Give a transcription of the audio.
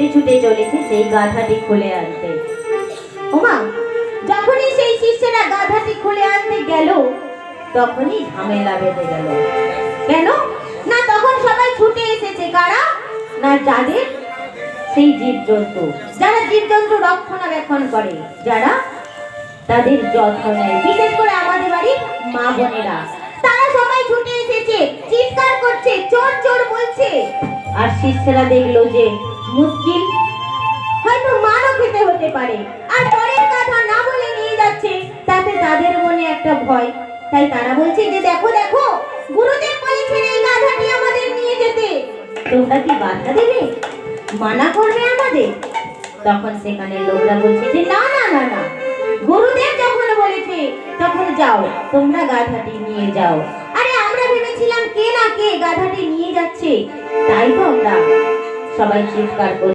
ছুটে ছুটে চলেছে সেই গাধাটি খুলে আনতে। ওমা, যখনই সেই শিষ্যেরা গাধাটি খুলে আনতে গেল তখনই ঝামেলা বেঁধে গেল। কেন না, তখন সবাই ছুটে এসেছে কারা না, যাদের সেই জীবজন্তু, যারা জীবজন্তু রক্ষণাবেক্ষণ করে, যারা তাদের যত্ন নেয়, বিশেষ করে আমাদের বাড়ির মা বোনেরা, তারা সবাই ছুটে এসেছে, চিৎকার করছে, চোর চোর বলছে। আর শিষ্যরা দেখলো যে মুশকিল, হয়তো মারও খেতে হতে পারে, আর পরের কথা না বলে নিয়ে যাচ্ছে, তাতে তাদের মনে একটা ভয়। তাই তারা বলছে যে দেখো দেখো, গুরুদেব বলেছেন এই গাধাটি আমাদের নিয়ে যেতে, তোমরা কি বাধা দেবে, মানা করবে আমাদের? তখন সেখানে লোকরা বলছে যে না না না না, গুরুদেব যখন বলেছে তখন যাও, তোমরা গাধাটি নিয়ে যাও। আরে আমরা ভেবেছিলাম কে না কে গাধাটি নিয়ে যাচ্ছে, তাই তো আমরা সবাই চিৎকার করছি।